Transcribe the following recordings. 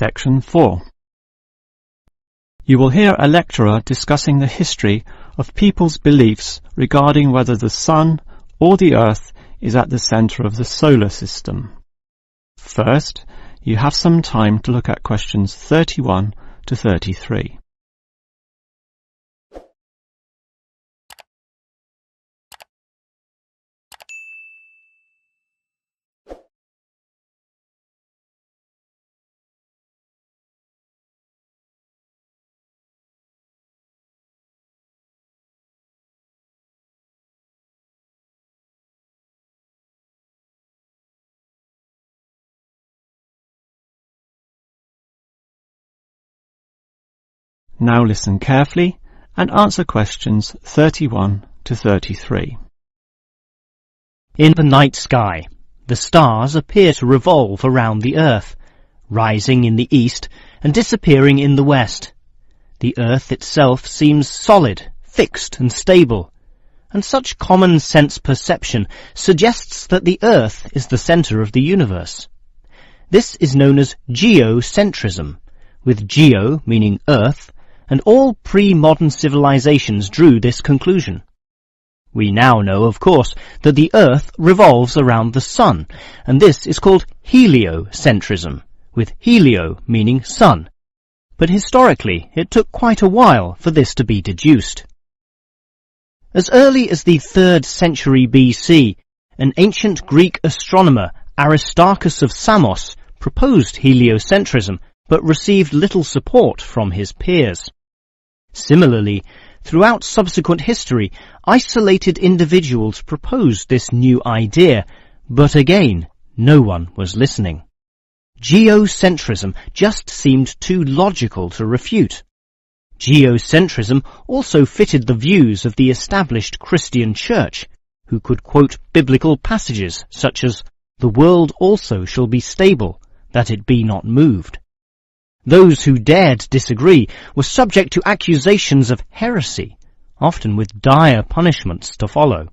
Section 4. You will hear a lecturer discussing the history of people's beliefs regarding whether the Sun or the Earth is at the centre of the solar system. First, you have some time to look at questions 31 to 33. Now listen carefully and answer questions 31 to 33. In the night sky, the stars appear to revolve around the Earth, rising in the east and disappearing in the west. The Earth itself seems solid, fixed and stable, and such common sense perception suggests that the Earth is the centre of the universe. This is known as geocentrism, with geo meaning Earth, and all pre-modern civilizations drew this conclusion. We now know, of course, that the Earth revolves around the Sun, and this is called heliocentrism, with helio meaning sun. But historically, it took quite a while for this to be deduced. As early as the 3rd century BC, an ancient Greek astronomer, Aristarchus of Samos, proposed heliocentrism, but received little support from his peers. Similarly, throughout subsequent history, isolated individuals proposed this new idea, but again, no one was listening. Geocentrism just seemed too logical to refute. Geocentrism also fitted the views of the established Christian Church, who could quote biblical passages such as, "The world also shall be stable, that it be not moved." Those who dared disagree were subject to accusations of heresy, often with dire punishments to follow.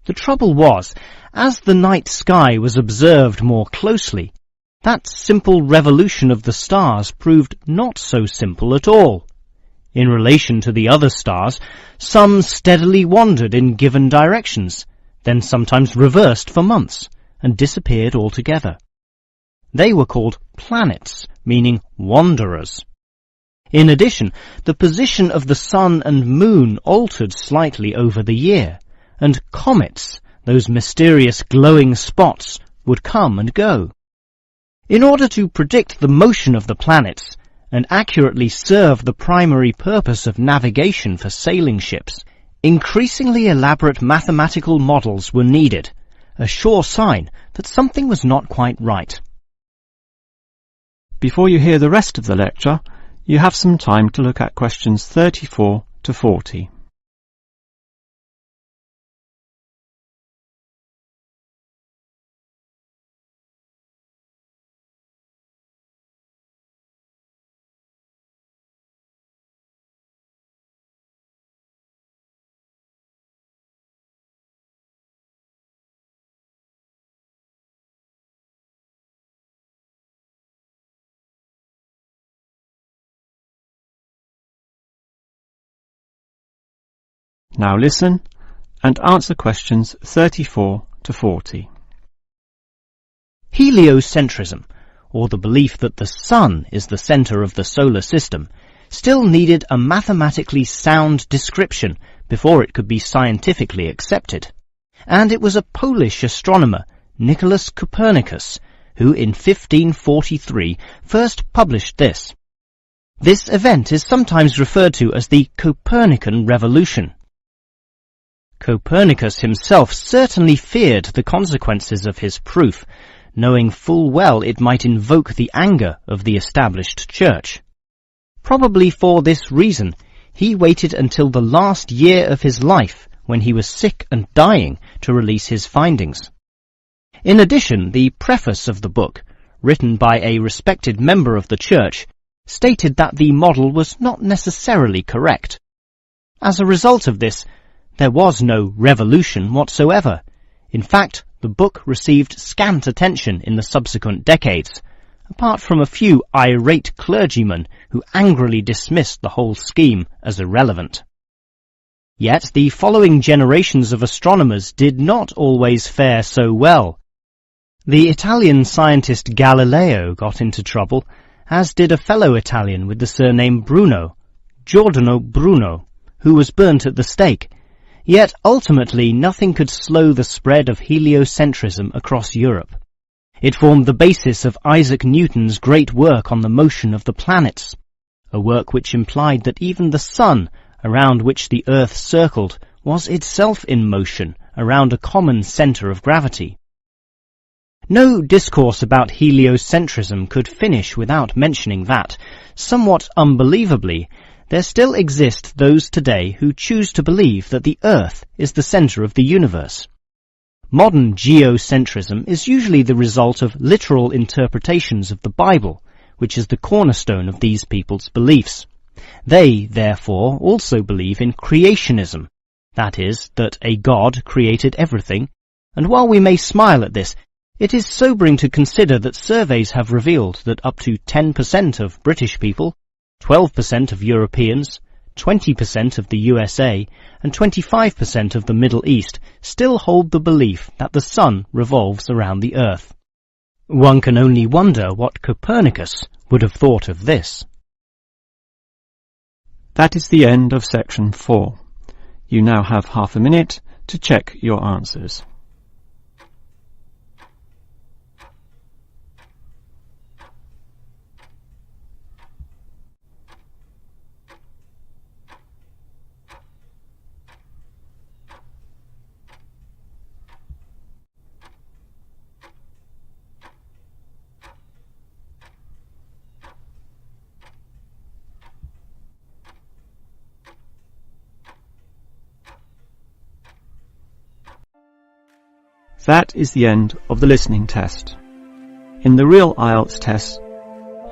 The trouble was, as the night sky was observed more closely, that simple revolution of the stars proved not so simple at all. In relation to the other stars, some steadily wandered in given directions, then sometimes reversed for months, and disappeared altogether. They were called planets, meaning wanderers. In addition, the position of the Sun and Moon altered slightly over the year, and comets, those mysterious glowing spots, would come and go. In order to predict the motion of the planets, and accurately serve the primary purpose of navigation for sailing ships, increasingly elaborate mathematical models were needed, a sure sign that something was not quite right. Before you hear the rest of the lecture, you have some time to look at questions 34 to 40. Now listen and answer questions 34 to 40. Heliocentrism, or the belief that the Sun is the centre of the solar system, still needed a mathematically sound description before it could be scientifically accepted. And it was a Polish astronomer, Nicholas Copernicus, who in 1543 first published this. This event is sometimes referred to as the Copernican Revolution. Copernicus himself certainly feared the consequences of his proof, knowing full well it might invoke the anger of the established church. Probably for this reason, he waited until the last year of his life, when he was sick and dying, to release his findings. In addition, the preface of the book, written by a respected member of the church, stated that the model was not necessarily correct. As a result of this, there was no revolution whatsoever. In fact, the book received scant attention in the subsequent decades, apart from a few irate clergymen who angrily dismissed the whole scheme as irrelevant. Yet the following generations of astronomers did not always fare so well. The Italian scientist Galileo got into trouble, as did a fellow Italian with the surname Bruno, Giordano Bruno, who was burnt at the stake. Yet ultimately nothing could slow the spread of heliocentrism across Europe. It formed the basis of Isaac Newton's great work on the motion of the planets, a work which implied that even the sun, around which the Earth circled, was itself in motion around a common centre of gravity. No discourse about heliocentrism could finish without mentioning that, somewhat unbelievably, there still exist those today who choose to believe that the Earth is the centre of the universe. Modern geocentrism is usually the result of literal interpretations of the Bible, which is the cornerstone of these people's beliefs. They, therefore, also believe in creationism, that is, that a God created everything, and while we may smile at this, it is sobering to consider that surveys have revealed that up to 10% of British people, 12% of Europeans, 20% of the USA, and 25% of the Middle East still hold the belief that the sun revolves around the Earth. One can only wonder what Copernicus would have thought of this. That is the end of section 4. You now have half a minute to check your answers. That is the end of the listening test. In the real Ielts test,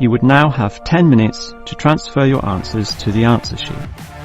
you would now have 10 minutes to transfer your answers to the answer sheet.